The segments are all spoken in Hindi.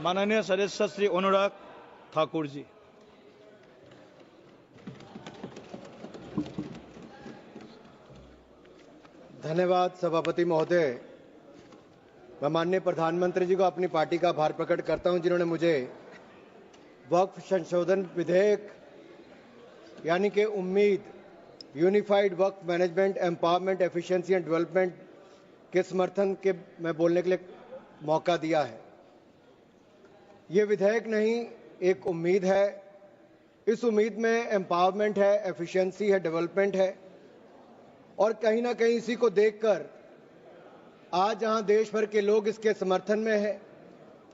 माननीय सदस्य श्री अनुराग ठाकुर जी। धन्यवाद सभापति महोदय। मैं माननीय प्रधानमंत्री जी को अपनी पार्टी का आभार प्रकट करता हूं, जिन्होंने मुझे वक्फ संशोधन विधेयक यानी कि उम्मीद unified Waqf management empowerment efficiency and development के समर्थन के में बोलने के लिए मौका दिया है। ये विधेयक नहीं, एक उम्मीद है। इस उम्मीद में एम्पावरमेंट है, एफिशिएंसी है, डेवलपमेंट है और कहीं ना कहीं इसी को देखकर आज जहां देश भर के लोग इसके समर्थन में हैं,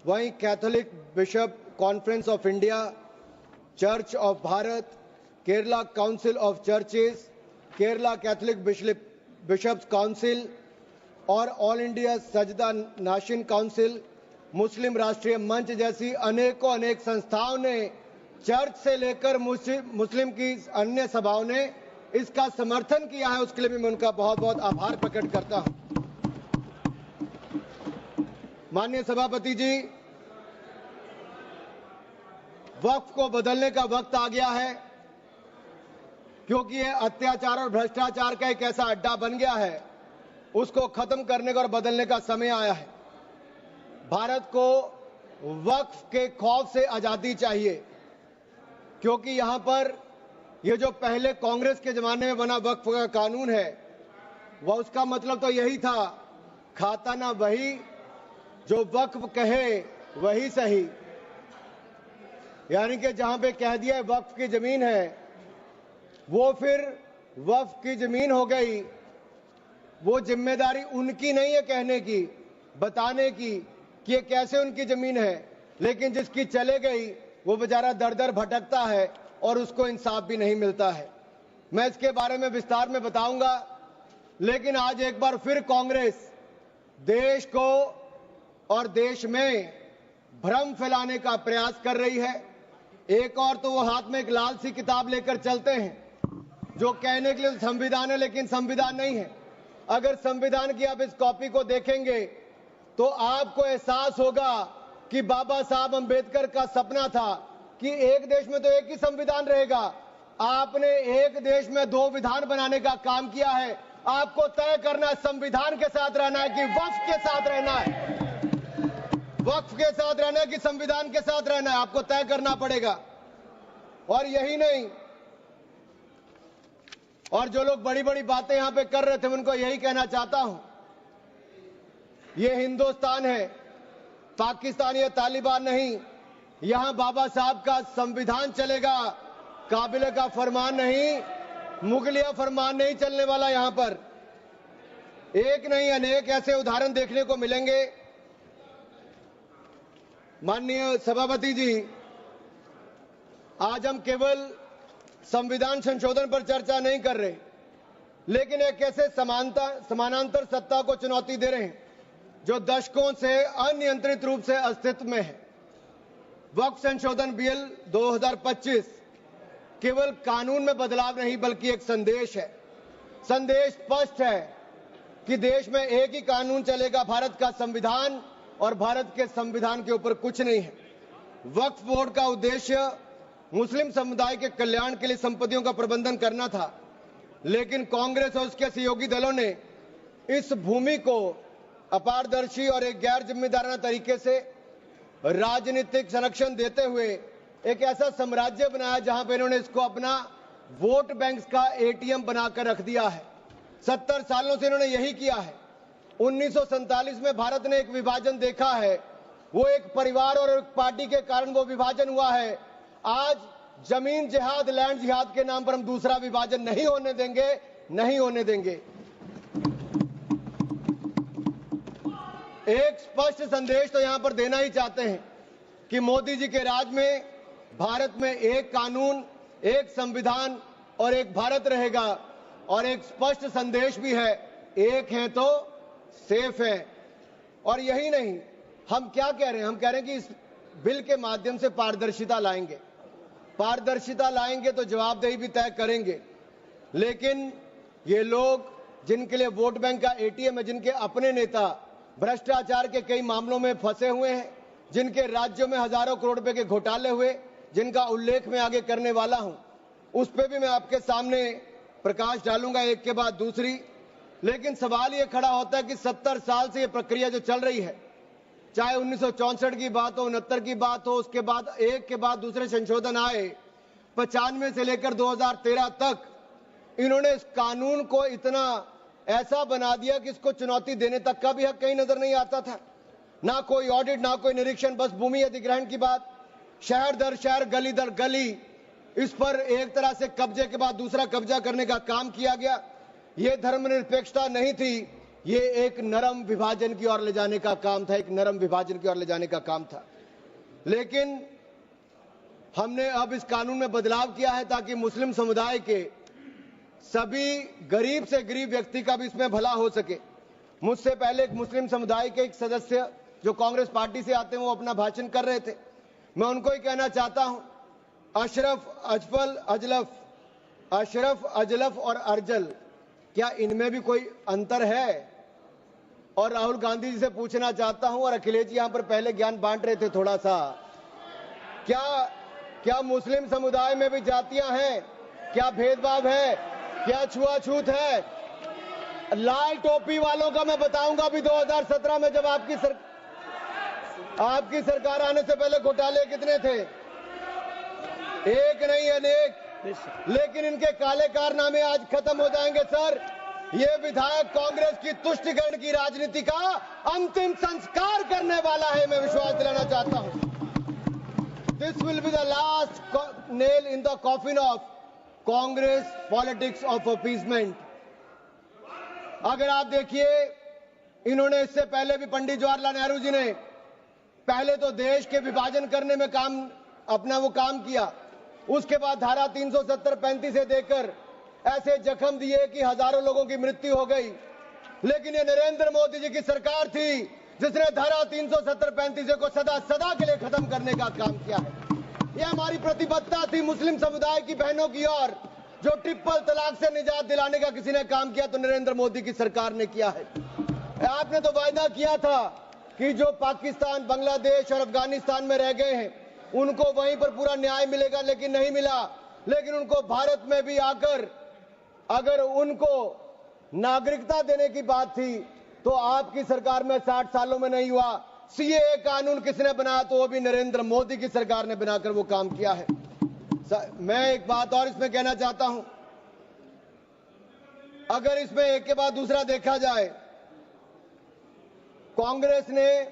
वहीं Catholic bishop conference of India, church of Bharat, Kerala council of churches, Kerala Catholic bishops council और all India Sajda Nashin council, मुस्लिम राष्ट्रीय मंच जैसी अनेक संस्थाओं ने, चर्च से लेकर मुस्लिम की अन्य सभाओं ने इसका समर्थन किया है। उसके लिए भी मैं उनका बहुत बहुत आभार प्रकट करता हूं। माननीय सभापति जी, वक्फ को बदलने का वक्त आ गया है, क्योंकि यह अत्याचार और भ्रष्टाचार का एक ऐसा अड्डा बन गया है। उसको खत्म करने का और बदलने का समय आया है। भारत को वक्फ के खौफ से आजादी चाहिए, क्योंकि यहां पर ये जो पहले कांग्रेस के जमाने में बना वक्फ का कानून है, वह उसका मतलब तो यही था, खाता ना वही जो वक्फ कहे वही सही। यानी कि जहां पे कह दिया वक्फ की जमीन है, वो फिर वक्फ की जमीन हो गई। वो जिम्मेदारी उनकी नहीं है कहने की, बताने की कि ये कैसे उनकी जमीन है, लेकिन जिसकी चले गई वो बेचारा दर दर भटकता है और उसको इंसाफ भी नहीं मिलता है। मैं इसके बारे में विस्तार में बताऊंगा, लेकिन आज एक बार फिर कांग्रेस देश को और देश में भ्रम फैलाने का प्रयास कर रही है। एक और तो वो हाथ में एक लाल सी किताब लेकर चलते हैं, जो कहने के लिए संविधान है लेकिन संविधान नहीं है। अगर संविधान की आप इस कॉपी को देखेंगे तो आपको एहसास होगा कि बाबा साहब अंबेडकर का सपना था कि एक देश में तो एक ही संविधान रहेगा। आपने एक देश में दो विधान बनाने का काम किया है। आपको तय करना है संविधान के साथ रहना है कि वक्फ के साथ रहना है, वक्फ के साथ रहना है कि संविधान के साथ रहना है, आपको तय करना पड़ेगा। और यही नहीं, और जो लोग बड़ी बड़ी बातें यहां पे कर रहे थे, उनको यही कहना चाहता हूं, ये हिंदुस्तान है, पाकिस्तान या तालिबान नहीं। यहां बाबा साहब का संविधान चलेगा, काबिले का फरमान नहीं, मुगलिया फरमान नहीं चलने वाला। यहां पर एक नहीं अनेक ऐसे उदाहरण देखने को मिलेंगे। माननीय सभापति जी, आज हम केवल संविधान संशोधन पर चर्चा नहीं कर रहे, लेकिन एक ऐसे समानांतर सत्ता को चुनौती दे रहे हैं जो दशकों से अनियंत्रित रूप से अस्तित्व में है। वक्फ संशोधन बिल 2025 केवल कानून में बदलाव नहीं, बल्कि एक संदेश है। संदेश स्पष्ट है कि देश में एक ही कानून चलेगा, भारत का संविधान, और भारत के संविधान के ऊपर कुछ नहीं है। वक्फ बोर्ड का उद्देश्य मुस्लिम समुदाय के कल्याण के लिए संपत्तियों का प्रबंधन करना था, लेकिन कांग्रेस और उसके सहयोगी दलों ने इस भूमि को अपारदर्शी और एक गैर जिम्मेदाराना तरीके से राजनीतिक संरक्षण देते हुए एक ऐसा साम्राज्य बनाया जहां पर इन्होंने इसको अपना वोट बैंक का एटीएम बनाकर रख दिया है। 70 सालों से इन्होंने यही किया है। 1947 में भारत ने एक विभाजन देखा है, वो एक परिवार और एक पार्टी के कारण वो विभाजन हुआ है। आज जमीन जिहाद, लैंड जिहाद के नाम पर हम दूसरा विभाजन नहीं होने देंगे, नहीं होने देंगे। एक स्पष्ट संदेश तो यहां पर देना ही चाहते हैं कि मोदी जी के राज में भारत में एक कानून, एक संविधान और एक भारत रहेगा। और एक स्पष्ट संदेश भी है, एक है तो सेफ है। और यही नहीं, हम क्या कह रहे हैं, हम कह रहे हैं कि इस बिल के माध्यम से पारदर्शिता लाएंगे। पारदर्शिता लाएंगे तो जवाबदेही भी तय करेंगे। लेकिन ये लोग जिनके लिए वोट बैंक का एटीएम है, जिनके अपने नेता भ्रष्टाचार के कई मामलों में फंसे हुए हैं, जिनके राज्यों में हजारों करोड़ रुपए के घोटाले हुए, जिनका उल्लेख मैं आगे करने वाला हूं, उस पर भी मैं आपके सामने प्रकाश डालूंगा एक के बाद दूसरी। लेकिन सवाल यह खड़ा होता है कि 70 साल से यह प्रक्रिया जो चल रही है, चाहे 1964 की बात हो, 69 की बात हो, उसके बाद एक के बाद दूसरे संशोधन आए, 95 से लेकर 2013 तक इन्होंने इस कानून को इतना ऐसा बना दिया कि इसको चुनौती देने तक का भी हक कहीं नजर नहीं आता था। ना कोई ऑडिट, ना कोई निरीक्षण, बस भूमि अधिग्रहण की बात, शहर दर शहर, गली दर गली, इस पर एक तरह से कब्जे के बाद दूसरा कब्जा करने का काम किया गया। ये धर्मनिरपेक्षता नहीं थी, ये एक नरम विभाजन की ओर ले जाने का काम था, एक नरम विभाजन की ओर ले जाने का काम था। लेकिन हमने अब इस कानून में बदलाव किया है ताकि मुस्लिम समुदाय के सभी गरीब से गरीब व्यक्ति का भी इसमें भला हो सके। मुझसे पहले एक मुस्लिम समुदाय के एक सदस्य जो कांग्रेस पार्टी से आते हैं, वो अपना भाषण कर रहे थे। मैं उनको ही कहना चाहता हूं, अशरफ, अजलफ और अर्जल, क्या इनमें भी कोई अंतर है? और राहुल गांधी जी से पूछना चाहता हूं, और अखिलेश जी यहां पर पहले ज्ञान बांट रहे थे थोड़ा सा, क्या मुस्लिम समुदाय में भी जातियां हैं? क्या भेदभाव है? क्या छुआछूत है? लाल टोपी वालों का मैं बताऊंगा, अभी 2017 में जब आपकी सरकार आने से पहले घोटाले कितने थे? एक नहीं अनेक। लेकिन इनके काले कारनामे आज खत्म हो जाएंगे सर। ये विधायक कांग्रेस की तुष्टिकरण की राजनीति का अंतिम संस्कार करने वाला है, मैं विश्वास दिलाना चाहता हूं। This will be the last nail in the coffin of Congress politics of appeasement. अगर आप देखिए, इन्होंने इससे पहले भी पंडित जवाहरलाल नेहरू जी ने पहले तो देश के विभाजन करने में अपना वो काम किया, उसके बाद धारा 370-35 से देकर ऐसे जख्म दिए कि हजारों लोगों की मृत्यु हो गई। लेकिन ये नरेंद्र मोदी जी की सरकार थी जिसने धारा 370-35 को सदा के लिए खत्म करने का काम किया है। यह हमारी प्रतिबद्धता थी मुस्लिम समुदाय की बहनों की ओर। जो ट्रिपल तलाक से निजात दिलाने का किसी ने काम किया तो नरेंद्र मोदी की सरकार ने किया है। आपने तो वायदा किया था कि जो पाकिस्तान, बांग्लादेश और अफगानिस्तान में रह गए हैं उनको वहीं पर पूरा न्याय मिलेगा, लेकिन नहीं मिला। लेकिन उनको भारत में भी आकर अगर उनको नागरिकता देने की बात थी तो आपकी सरकार में 60 सालों में नहीं हुआ। सीएए कानून किसने बनाया? तो वो भी नरेंद्र मोदी की सरकार ने बनाकर वो काम किया है। मैं एक बात और इसमें कहना चाहता हूं, अगर इसमें एक के बाद दूसरा देखा जाए, कांग्रेस ने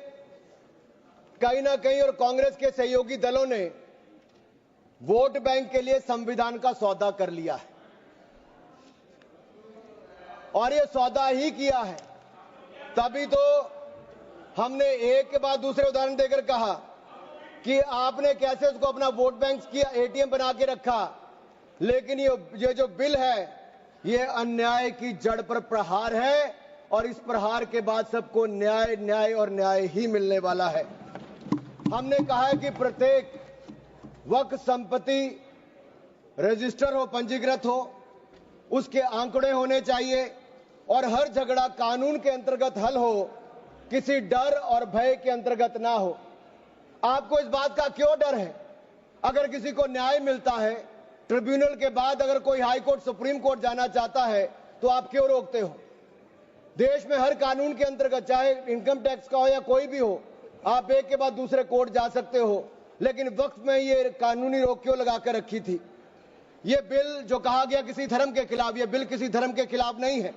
कहीं ना कहीं और कांग्रेस के सहयोगी दलों ने वोट बैंक के लिए संविधान का सौदा कर लिया है, और ये सौदा ही किया है। तभी तो हमने एक के बाद दूसरे उदाहरण देकर कहा कि आपने कैसे उसको अपना वोट बैंक किया, एटीएम बना के रखा। लेकिन ये जो बिल है, ये अन्याय की जड़ पर प्रहार है, और इस प्रहार के बाद सबको न्याय, न्याय और न्याय ही मिलने वाला है। हमने कहा है कि प्रत्येक वक्फ संपत्ति रजिस्टर हो, पंजीकृत हो, उसके आंकड़े होने चाहिए, और हर झगड़ा कानून के अंतर्गत हल हो, किसी डर और भय के अंतर्गत ना हो। आपको इस बात का क्यों डर है? अगर किसी को न्याय मिलता है, ट्रिब्यूनल के बाद अगर कोई हाई कोर्ट, सुप्रीम कोर्ट जाना चाहता है तो आप क्यों रोकते हो? देश में हर कानून के अंतर्गत, चाहे इनकम टैक्स का हो या कोई भी हो, आप एक के बाद दूसरे कोर्ट जा सकते हो। लेकिन वक्त में ये कानूनी रोक क्यों लगाकर रखी थी? ये बिल जो कहा गया किसी धर्म के खिलाफ, ये बिल किसी धर्म के खिलाफ नहीं है।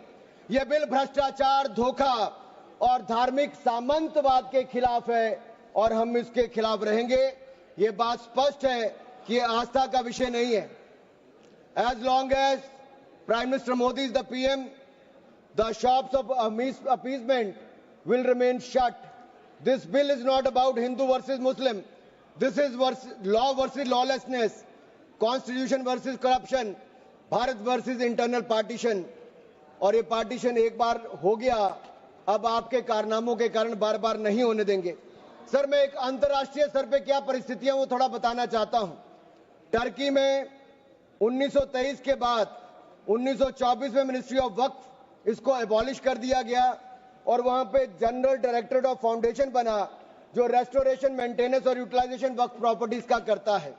यह बिल भ्रष्टाचार, धोखा और धार्मिक सामंतवाद के खिलाफ है, और हम इसके खिलाफ रहेंगे। ये बात स्पष्ट है कि ये आस्था का विषय नहीं है। As long as prime minister Modi is the PM, the shops of appeasement will remain shut. This bill is not about Hindu versus Muslim. This is law versus lawlessness, constitution versus corruption, Bharat versus internal partition. और ये पार्टीशन एक बार हो गया, अब आपके कारनामों के कारण बार बार नहीं होने देंगे। सर, मैं एक अंतर्राष्ट्रीय स्तर पे क्या परिस्थितियां वो थोड़ा बताना चाहता हूं। टर्की में 1923 के बाद 1924 में मिनिस्ट्री ऑफ वक्फ इसको एबॉलिश कर दिया गया, और वहां पे जनरल डायरेक्टरेट ऑफ फाउंडेशन बना, जो रेस्टोरेशन, मेंटेनेंस और यूटिलाइजेशन वक्फ प्रॉपर्टीज का करता है,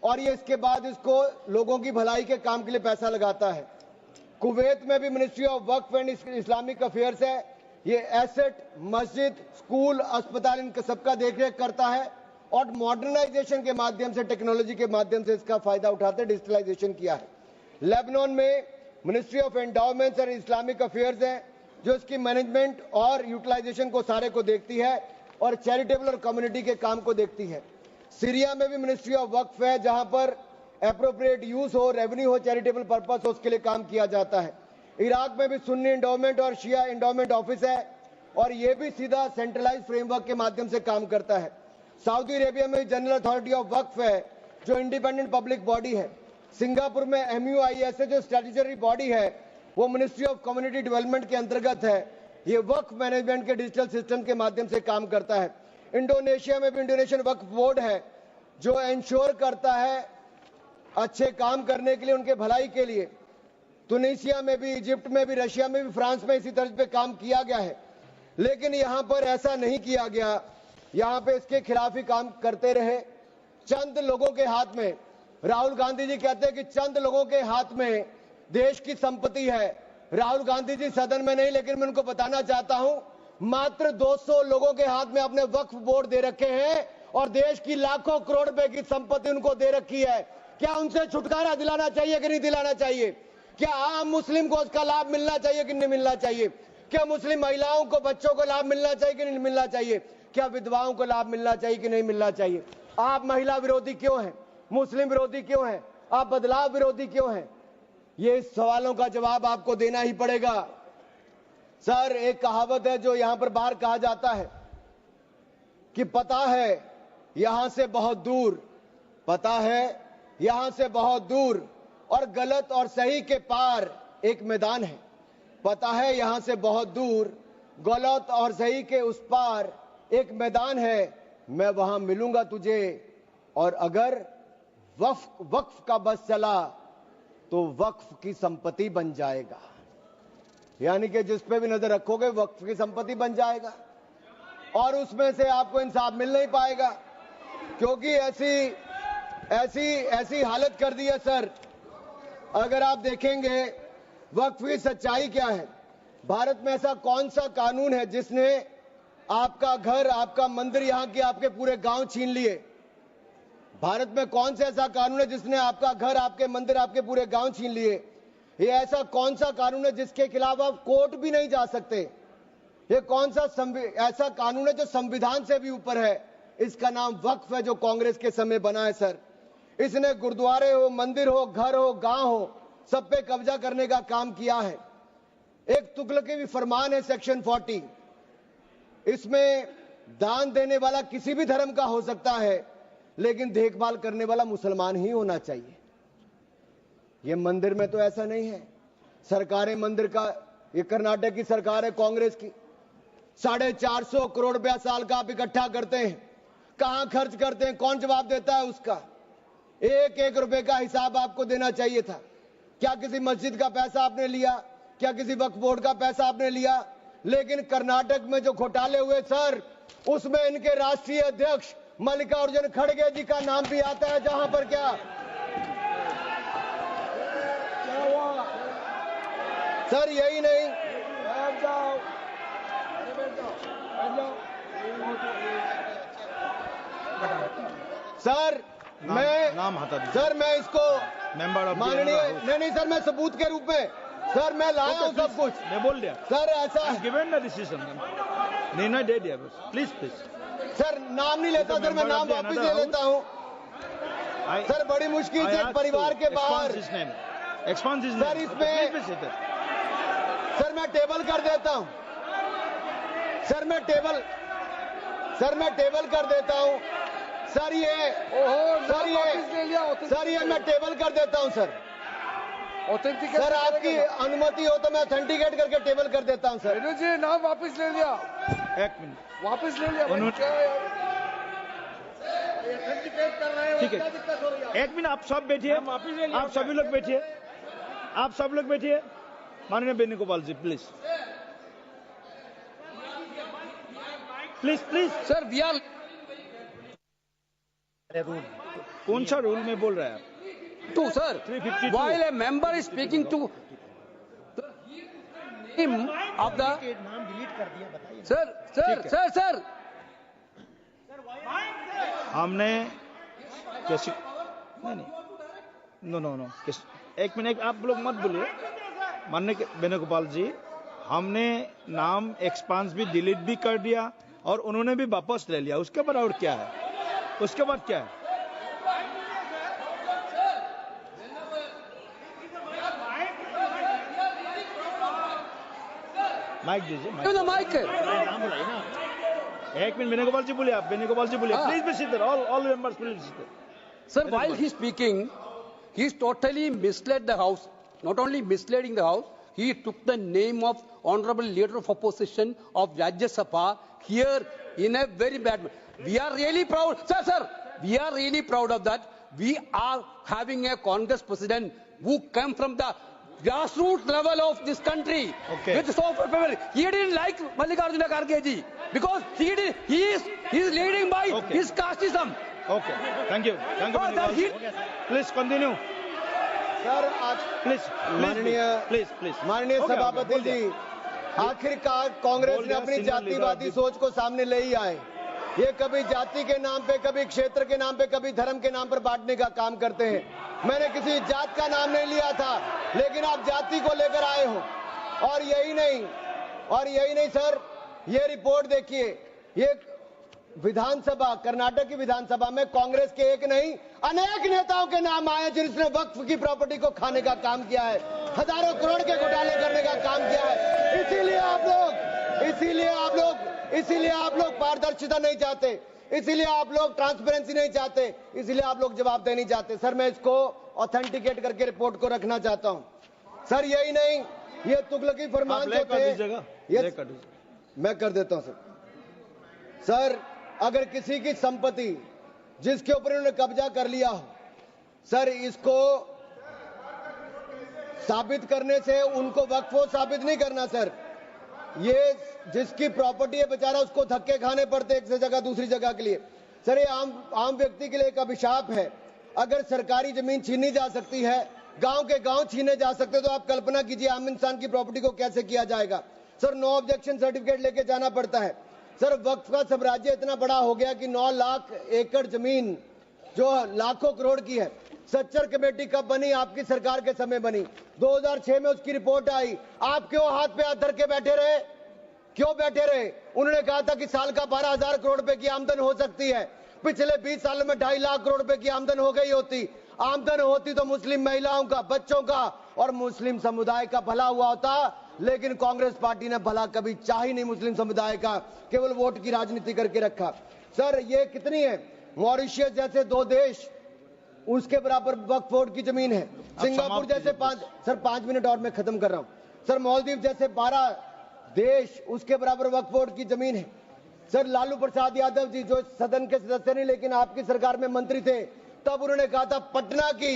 और ये इसके बाद इसको लोगों की भलाई के काम के लिए पैसा लगाता है। कुवैत में भी ministry of Waqf and Islamic affairs है, ये एसेट, मस्जिद, स्कूल, अस्पताल, इन सबका देखरेख करता है और मॉडर्नाइजेशन के माध्यम से, टेक्नोलॉजी के माध्यम से इसका फायदा उठाते डिजिटलाइजेशन किया है। लेबनान में ministry of endowments and Islamic affairs है, जो इसकी मैनेजमेंट और यूटिलाइजेशन को सारे को देखती है और चैरिटेबल और कम्युनिटी के काम को देखती है। सीरिया में भी मिनिस्ट्री ऑफ वक्फ है, जहां पर एप्रोप्रिएट यूज हो, रेवेन्यू हो, चैरिटेबल पर्पस हो, उसके लिए काम किया जाता है। इराक में भी सुन्नी एंडोमेंट और शिया एंडोमेंट ऑफिस है और ये भी सीधा सेंट्रलाइज फ्रेमवर्क के माध्यम से काम करता है। सऊदी अरेबिया में जनरल अथॉरिटी ऑफ वक्फ है, जो इंडिपेंडेंट पब्लिक बॉडी है। सिंगापुर में MUIS है, जो स्टैट्यूटरी बॉडी है, वो मिनिस्ट्री ऑफ कम्युनिटी डेवलपमेंट के अंतर्गत है। ये वक्फ मैनेजमेंट के डिजिटल सिस्टम के माध्यम से काम करता है। इंडोनेशिया में भी इंडोनेशियन वक्फ बोर्ड है, जो इंश्योर करता है अच्छे काम करने के लिए, उनके भलाई के लिए। तुनिसिया में भी, इजिप्ट में भी, रशिया में भी, फ्रांस में इसी तरह पे काम किया गया है, लेकिन यहां पर ऐसा नहीं किया गया। यहां पे इसके खिलाफ ही काम करते रहे। चंद लोगों के हाथ में, राहुल गांधी जी कहते हैं कि चंद लोगों के हाथ में देश की संपत्ति है। राहुल गांधी जी सदन में नहीं, लेकिन मैं उनको बताना चाहता हूं, मात्र 200 लोगों के हाथ में अपने वक्फ बोर्ड दे रखे हैं और देश की लाखों करोड़ रुपए की संपत्ति उनको दे रखी है। क्या उनसे छुटकारा दिलाना चाहिए कि नहीं दिलाना चाहिए? क्या आम मुस्लिम को उसका लाभ मिलना चाहिए कि नहीं मिलना चाहिए? क्या मुस्लिम महिलाओं को, बच्चों को लाभ मिलना चाहिए कि नहीं मिलना चाहिए? क्या विधवाओं को लाभ मिलना चाहिए कि नहीं मिलना चाहिए? आप महिला विरोधी क्यों हैं? मुस्लिम विरोधी क्यों हैं? आप बदलाव विरोधी क्यों हैं? ये सवालों का जवाब आपको देना ही पड़ेगा। सर, एक कहावत है जो यहां पर बाहर कहा जाता है कि पता है यहां से बहुत दूर, पता है यहां से बहुत दूर, और गलत और सही के पार एक मैदान है। पता है यहां से बहुत दूर, गलत और सही के उस पार एक मैदान है। मैं वहां मिलूंगा तुझे, और अगर वक्फ का बस चला तो वक्फ की संपत्ति बन जाएगा। यानी कि जिस पे भी नजर रखोगे वक्फ की संपत्ति बन जाएगा, और उसमें से आपको इंसाफ मिल नहीं पाएगा, क्योंकि ऐसी हालत कर दी है। सर, अगर आप देखेंगे वक्फ की सच्चाई क्या है, भारत में ऐसा कौन सा कानून है जिसने आपका घर, आपका मंदिर, यहां के आपके पूरे गांव छीन लिए? भारत में कौन सा ऐसा कानून है जिसने आपका घर, आपके मंदिर, आपके पूरे गांव छीन लिए? ये ऐसा कौन सा कानून है जिसके खिलाफ आप कोर्ट भी नहीं जा सकते? ये कौन सा ऐसा कानून है जो संविधान से भी ऊपर है? इसका नाम वक्फ है, जो कांग्रेस के समय बना है। सर, इसने गुरुद्वारे हो, मंदिर हो, घर हो, गांव हो, सब पे कब्जा करने का काम किया है। एक तुगलकी फरमान है सेक्शन 40, इसमें दान देने वाला किसी भी धर्म का हो सकता है, लेकिन देखभाल करने वाला मुसलमान ही होना चाहिए। ये मंदिर में तो ऐसा नहीं है। सरकारें मंदिर का, ये कर्नाटक की सरकार है कांग्रेस की, 450 करोड़ रुपया साल का आप इकट्ठा करते हैं, कहां खर्च करते हैं? कौन जवाब देता है उसका? एक एक रुपए का हिसाब आपको देना चाहिए था। क्या किसी मस्जिद का पैसा आपने लिया? क्या किसी वक्फ बोर्ड का पैसा आपने लिया? लेकिन कर्नाटक में जो घोटाले हुए सर, उसमें इनके राष्ट्रीय अध्यक्ष मल्लिकार्जुन खड़गे जी का नाम भी आता है, जहां पर क्या हुआ सर? यही नहीं, सर नाम हटा दीजिए। सर मैं इसको मेंबर ऑफ माननीय, नहीं सर, मैं सबूत के रूप में सर मैं लाया हूं सब कुछ। मैं बोल दिया सर ऐसा गिवन द डिसीजन, निर्णय दे दिया बस। प्लीज सर, नाम नहीं लेता सर, मैं नाम वापस ले लेता हूं। सर, बड़ी मुश्किल से परिवार के बाहर सर, इसमें सर मैं टेबल कर देता हूं। सर मैं टेबल कर देता हूं। सर ये मैं टेबल कर देता हूं। सर सर, आपकी अनुमति हो तो मैं ऑथेंटिकेट करके टेबल कर देता हूं। सर जी, नाम वापस ले लिया, एक मिनट वापस ले लिया। ठीक है, एक मिनट आप सब बैठिए, आप सभी लोग बैठिए, आप सब लोग बैठिए। माननीय Venugopal ji please. Please please sir we are कौन सा रूल में बोल रहे हैं आप? To sir 352. while a member is speaking to him of the नाम डिलीट कर दिया, बताइए। sir sir हमने कैसे नहीं नो नो नो एक मिनट आप लोग मत बोलिए। माननीय वेणुगोपाल जी, हमने नाम एक्सपांस भी डिलीट भी कर दिया और उन्होंने भी वापस ले लिया। उसके बाद और क्या है? उसके बाद क्या है? माइक दीजिए। माइक एक मिनट वेणुगोपाल जी बोलिए। आप वेणुगोपाल जी बोलिए। Please be sit, all members please sit. sir while he is speaking he is totally misled the house, not only misleading the house, he took the name of honorable leader of opposition of Rajya Sabha here in a very bad way. We are really proud, sir, we are really proud of that. We are having a Congress president who came from the grassroots level of this country. Okay. With so much people. He didn't like Mallikarjuna Kharge ji because he is leading by Okay. his casteism. Okay, thank you please continue sir आज प्लीज माननीय सभापति जी, आखिरकार कांग्रेस ने अपनी जातिवादी सोच को सामने ले ही आए। ये कभी जाति के नाम पे, कभी क्षेत्र के नाम पे, कभी धर्म के नाम पर बांटने का काम करते हैं। मैंने किसी जात का नाम नहीं लिया था, लेकिन आप जाति को लेकर आए हो। और यही नहीं सर, ये रिपोर्ट देखिए, ये विधानसभा, कर्नाटक की विधानसभा में कांग्रेस के एक नहीं अनेक नेताओं के नाम आए जिसने वक्फ की प्रॉपर्टी को खाने का काम किया है, हजारों करोड़ के घोटाले करने का काम किया है। इसीलिए आप लोग पारदर्शिता नहीं चाहते, इसीलिए आप लोग ट्रांसपेरेंसी नहीं चाहते, इसीलिए आप लोग जवाबदेही नहीं चाहते। सर मैं इसको ऑथेंटिकेट करके रिपोर्ट को रखना चाहता हूं। सर यही नहीं, ये तुगलकी फरमान जो थे, मैं कर देता हूं सर, अगर किसी की संपत्ति जिसके ऊपर उन्होंने कब्जा कर लिया हो, सर इसको साबित करने से उनको वक्फ साबित नहीं करना सर। ये जिसकी प्रॉपर्टी है बेचारा, उसको धक्के खाने पड़ते एक से जगह दूसरी जगह के लिए। सर ये आम व्यक्ति के लिए एक अभिशाप है। अगर सरकारी जमीन छीनी जा सकती है, गांव के गांव छीने जा सकते, तो आप कल्पना कीजिए आम इंसान की प्रॉपर्टी को कैसे किया जाएगा। सर नो ऑब्जेक्शन सर्टिफिकेट लेके जाना पड़ता है। सर वक्फ का साम्राज्य इतना बड़ा हो गया कि 9 लाख एकड़ जमीन जो लाखों करोड़ की है। सच्चर कमेटी कब बनी? आपकी सरकार के समय बनी। 2006 में उसकी रिपोर्ट आई। आप क्यों हाथ पे हाथ धर के बैठे रहे? क्यों बैठे रहे? उन्होंने कहा था कि साल का 12,000 करोड़ रुपए की आमदन हो सकती है। पिछले 20 सालों में 2.5 लाख करोड़ रुपए की आमदन हो गई होती। आमदन होती तो मुस्लिम महिलाओं का, बच्चों का और मुस्लिम समुदाय का भला हुआ होता, लेकिन कांग्रेस पार्टी ने भला कभी चाह ही नहीं मुस्लिम समुदाय का, केवल वोट की राजनीति करके रखा। सर ये कितनी है? मॉरिशियस जैसे 2 देश, उसके बराबर वक्फ बोर्ड की जमीन है। सिंगापुर जैसे 5 मिनट और मैं खत्म कर रहा हूं। सर मालदीव जैसे 12 देश, उसके बराबर वक्फ बोर्ड की जमीन है। सर लालू प्रसाद यादव जी जो सदन के सदस्य नहीं लेकिन आपकी सरकार में मंत्री थे, तब उन्होंने कहा था पटना की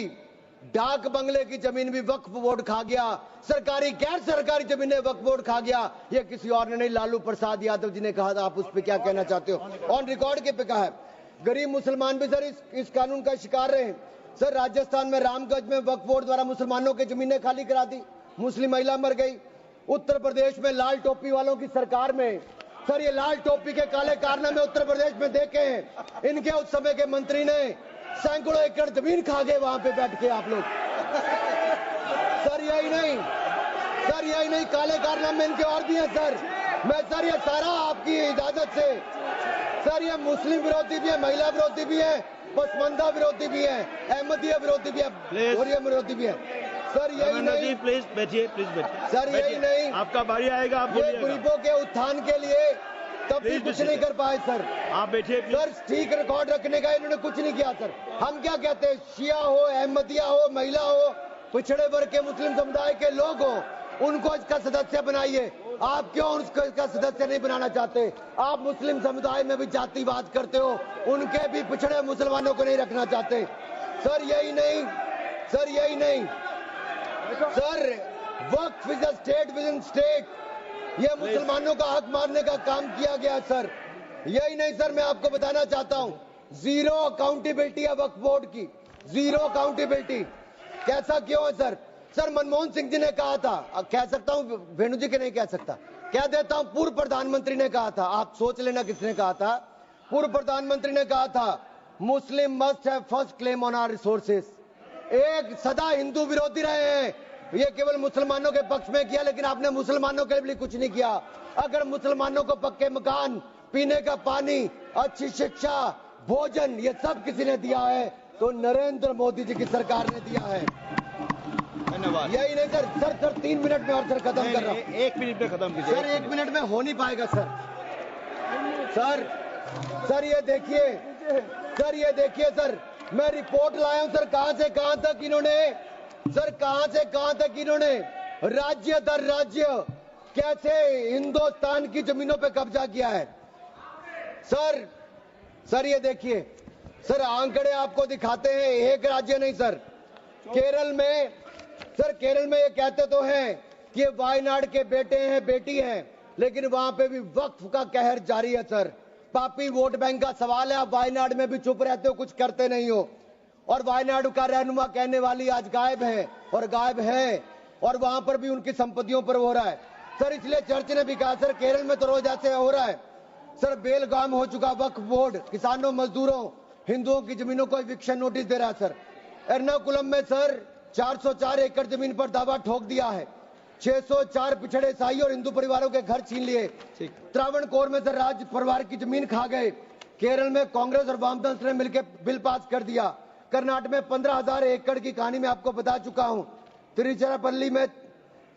डाक बंगले की जमीन भी वक्फ बोर्ड खा गया, सरकारी गैर सरकारी जमीनें वक्फ बोर्ड खा गया। ये किसी और ने नहीं, लालू प्रसाद यादव जी ने कहा था। आप उस पर क्या कहना चाहते हो? ऑन रिकॉर्ड के पे कहा है। गरीब मुसलमान भी सर इस कानून का शिकार रहे। सर राजस्थान में रामगंज में वक्फ बोर्ड द्वारा मुसलमानों की जमीनें खाली करा दी, मुस्लिम महिला मर गई। उत्तर प्रदेश में लाल टोपी वालों की सरकार में, सर ये लाल टोपी के काले कारनामे उत्तर प्रदेश में देखे हैं। इनके उस समय के मंत्री ने सैकड़ों एकड़ जमीन खा गए वहां पे बैठ के आप लोग। सर यही नहीं, काले कारनामे इनके और भी हैं सर। मैं सर ये सारा आपकी इजाजत से, सर ये मुस्लिम विरोधी भी है, महिला विरोधी भी है, पसमंदा विरोधी भी है, अहमदिया विरोधी भी है, ओरिया विरोधी भी है। सर यही नहीं, प्लीज बैठिए सर यही नहीं, आपका बारी आएगा, आप ये गरीबों के उत्थान के लिए तब भी कुछ नहीं कर पाए सर। आप बैठिए सर ठीक रिकॉर्ड रखने का इन्होंने कुछ नहीं किया सर। हम क्या कहते हैं, शिया हो, अहमदिया हो, महिला हो, पिछड़े वर्ग के मुस्लिम समुदाय के लोग हो, उनको इसका सदस्य बनाइए। आप क्यों उसको इसका सदस्य नहीं बनाना चाहते? आप मुस्लिम समुदाय में भी जातिवाद करते हो, उनके भी पिछड़े मुसलमानों को नहीं रखना चाहते। सर यही नहीं, sir Waqf is a state with in state. ये मुसलमानों का हक मारने का काम किया गया सर। यही नहीं सर, मैं आपको बताना चाहता हूं, जीरो अकाउंटेबिलिटी है वक्फ बोर्ड की, जीरो अकाउंटेबिलिटी। कैसा क्यों है सर? सर मनमोहन सिंह जी ने कहा था, कह सकता हूं, वेणु जी के नहीं कह सकता, कह देता हूं, पूर्व प्रधानमंत्री ने कहा था, आप सोच लेना किसने कहा था। पूर्व प्रधानमंत्री ने कहा था, Muslim must have first claim on our resources. एक सदा हिंदू विरोधी रहे हैं, ये केवल मुसलमानों के पक्ष में किया, लेकिन आपने मुसलमानों के लिए कुछ नहीं किया। अगर मुसलमानों को पक्के मकान, पीने का पानी, अच्छी शिक्षा, भोजन, ये सब किसी ने दिया है तो नरेंद्र मोदी जी की सरकार ने दिया है। धन्यवाद। यही नहीं सर, सर 3 मिनट में और सर खत्म कर रहा हूँ। 1 मिनट में खत्म कीजिए। सर 1 मिनट में हो नहीं पाएगा सर। सर ये देखिए, सर ये देखिए सर, मैं रिपोर्ट लाया हूं सर, कहां से कहां तक इन्होंने, सर कहां से कहां तक इन्होंने राज्य दर राज्य कैसे हिंदुस्तान की जमीनों पे कब्जा किया है। सर ये देखिए सर, आंकड़े आपको दिखाते हैं, एक राज्य नहीं सर, केरल में, सर केरल में ये कहते तो हैं कि ये वायनाड के बेटे हैं, बेटी हैं, लेकिन वहां पे भी वक्फ का कहर जारी है सर। पापी वोट बैंक का सवाल है, आप वायनाड में भी चुप रहते हो, कुछ करते नहीं हो, और वायनाड का रहनुमा कहने वाली आज गायब है, और गायब है, और वहां पर भी उनकी संपत्तियों पर हो रहा है सर। इसलिए चर्च ने भी कहा सर, केरल में तो रोज ऐसे हो रहा है सर, बेलगाम हो चुका वक्फ बोर्ड, किसानों, मजदूरों, हिंदुओं की जमीनों को इविक्शन नोटिस दे रहा है सर। एर्नाकुलम में सर 404 एकड़ जमीन पर दावा ठोक दिया है, 604 पिछड़े ईसाई और हिंदू परिवारों के घर छीन लिए। त्रावणकोर में सर राज परिवार की जमीन खा गए। केरल में कांग्रेस और वामदल ने मिलकर बिल पास कर दिया। कर्नाटक में 15,000 एकड़ की कहानी में आपको बता चुका हूं। तिरुचिरापल्ली में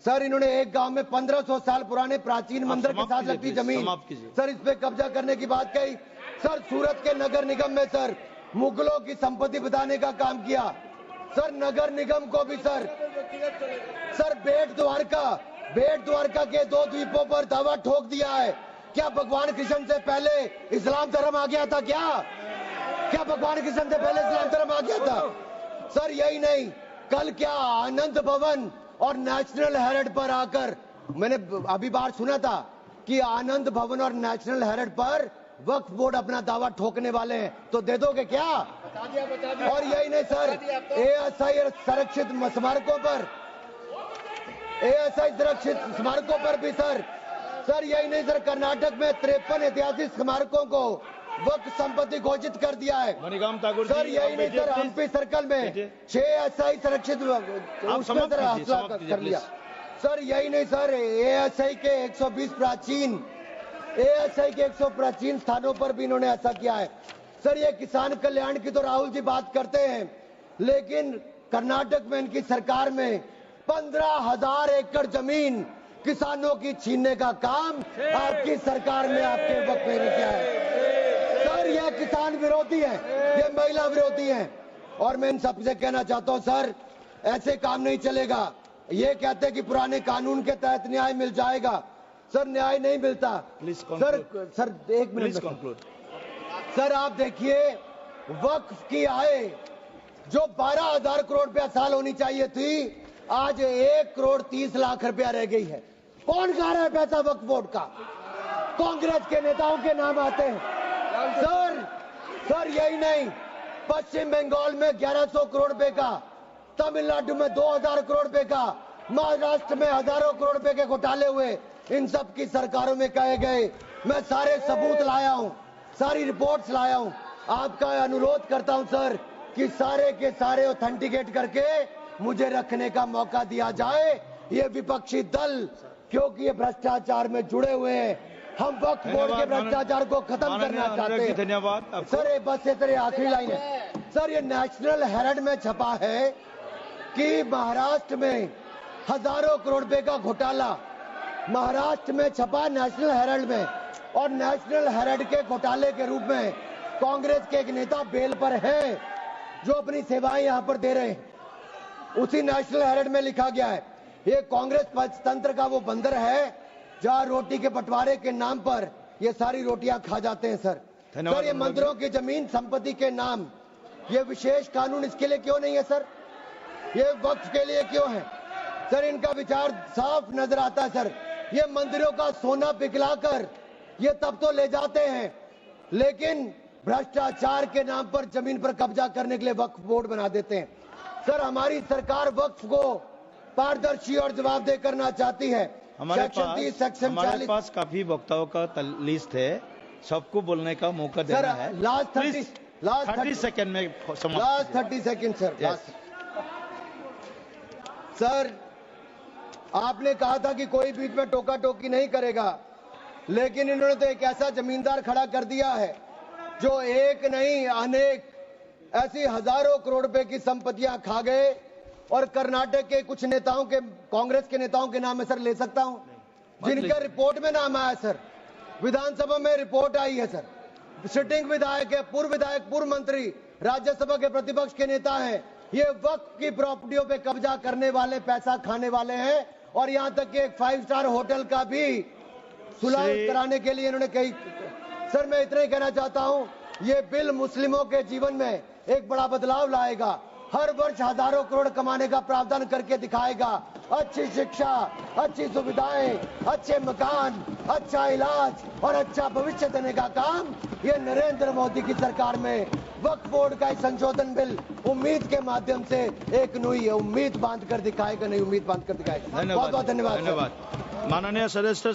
सर इन्होंने एक गांव में 1500 साल पुराने प्राचीन मंदिर के साथ लगती जमीन सर, इस पे कब्जा करने की बात कही सर। सूरत के नगर निगम में सर मुगलों की संपत्ति बताने का काम किया सर। नगर निगम को भी सर बेट द्वारका के 2 द्वीपों पर दावा ठोक दिया है। क्या भगवान कृष्ण से पहले इस्लाम धर्म आ गया था? क्या भगवान कृष्ण से पहले इस्लाम धर्म आ गया था? सर यही नहीं, कल क्या आनंद भवन और नेशनल हेरिटेज पर आकर, मैंने अभी बार सुना था कि आनंद भवन और नेशनल हेरिटेज पर वक्फ बोर्ड अपना दावा ठोकने वाले हैं, तो दे दोगे क्या? बता दिया। और यही नहीं सर, एएसआई संरक्षित स्मारकों पर भी सर यही नहीं सर, कर्नाटक में 53 ऐतिहासिक स्मारकों को वक्फ संपत्ति घोषित कर दिया है। मणिकाम ठाकुर सर यही नहीं सर, हम्पी सर्कल में 6 एएसआई संरक्षित कर लिया। सर यही नहीं सर, एएसआई के 120 प्राचीन स्थानों पर भी इन्होंने ऐसा किया है। सर ये किसान कल्याण की तो राहुल जी बात करते हैं, लेकिन कर्नाटक में इनकी सरकार में 15,000 एकड़ जमीन किसानों की छीनने का काम आपकी सरकार में आपके वक्त में किया है। सर ये किसान विरोधी है, ये महिला विरोधी है, और मैं इन सबसे कहना चाहता हूं सर, ऐसे काम नहीं चलेगा। ये कहते हैं कि पुराने कानून के तहत न्याय मिल जाएगा, सर न्याय नहीं मिलता। सर 1 मिनट सर, आप देखिए वक्फ की आय जो 12,000 करोड़ रुपया साल होनी चाहिए थी, आज 1 करोड़ 30 लाख रुपया रह गई है। कौन खा रहा है पैसा वक्फ बोर्ड का? कांग्रेस के नेताओं के नाम आते हैं सर यही नहीं, पश्चिम बंगाल में 1100 करोड़ रुपए का, तमिलनाडु में 2000 करोड़ रुपए का, महाराष्ट्र में हजारों करोड़ रुपए के घोटाले हुए। इन सब की सरकारों में कहे गए, मैं सारे सबूत लाया हूं, सारी रिपोर्ट्स लाया हूं। आपका अनुरोध करता हूं सर कि सारे के सारे ऑथेंटिकेट करके मुझे रखने का मौका दिया जाए। ये विपक्षी दल क्योंकि ये भ्रष्टाचार में जुड़े हुए हैं, हम वक्फ बोर्ड के भ्रष्टाचार को खत्म करना चाहते हैं। धन्यवाद सर। बस ये तेरे आखिरी लाइन है सर, ये नेशनल हेरिटेज में छपा है कि महाराष्ट्र में हजारों करोड़ रुपए का घोटाला, महाराष्ट्र में छपा नेशनल हेरिटेज में, और नेशनल हेरिटेज के घोटाले के रूप में कांग्रेस के एक नेता बेल पर है जो अपनी सेवाएं यहां पर दे रहे हैं। उसी नेशनल हेरिटेज में लिखा गया है ये कांग्रेस पंचतंत्र का वो बंदर है जहां रोटी के बंटवारे के नाम पर ये सारी रोटियां खा जाते हैं सर। सर ये मंदिरों की जमीन संपत्ति के नाम, ये विशेष कानून इसके लिए क्यों नहीं है सर? ये वक्फ के लिए क्यों है सर? इनका विचार साफ नजर आता है सर। ये मंदिरों का सोना पिघलाकर ये तब तो ले जाते हैं लेकिन भ्रष्टाचार के नाम पर जमीन पर कब्जा करने के लिए वक्फ बोर्ड बना देते हैं। सर, हमारी सरकार वक्फ को पारदर्शी और जवाबदेह करना चाहती है। हमारे सेक्शन 40 पास काफी वक्ताओं का लिस्ट है, सबको बोलने का मौका देना है। लास्ट 30 सेकंड में लास्ट 30 सेकंड सर। सर, आपने कहा था कि कोई बीच में टोका टोकी नहीं करेगा, लेकिन इन्होंने तो एक ऐसा जमींदार खड़ा कर दिया है जो एक नहीं अनेक ऐसी हजारों करोड़ रुपए की संपत्तियां खा गए। और कर्नाटक के कुछ नेताओं के, कांग्रेस के नेताओं के नाम है सर, ले सकता हूं, जिनका रिपोर्ट में नाम आया सर, विधानसभा में रिपोर्ट आई है सर। सिटिंग विधायक है, पूर्व विधायक, पूर्व मंत्री, राज्यसभा के प्रतिपक्ष के नेता हैं। ये वक्फ की प्रॉपर्टियों पे कब्जा करने वाले, पैसा खाने वाले हैं। और यहां तक कि एक 5 स्टार होटल का भी सुलह कराने के लिए इन्होंने कही। सर, मैं इतना ही कहना चाहता हूं, ये बिल मुस्लिमों के जीवन में एक बड़ा बदलाव लाएगा। हर वर्ष हजारों करोड़ कमाने का प्रावधान करके दिखाएगा। अच्छी शिक्षा, अच्छी सुविधाएं, अच्छे मकान, अच्छा इलाज और अच्छा भविष्य देने का काम ये नरेंद्र मोदी की सरकार में वक्फ बोर्ड का संशोधन बिल उम्मीद के माध्यम से एक नई उम्मीद बांध कर दिखाएगा, नई उम्मीद बांध कर दिखाएगा। बहुत बहुत धन्यवाद। माननीय सदस्य।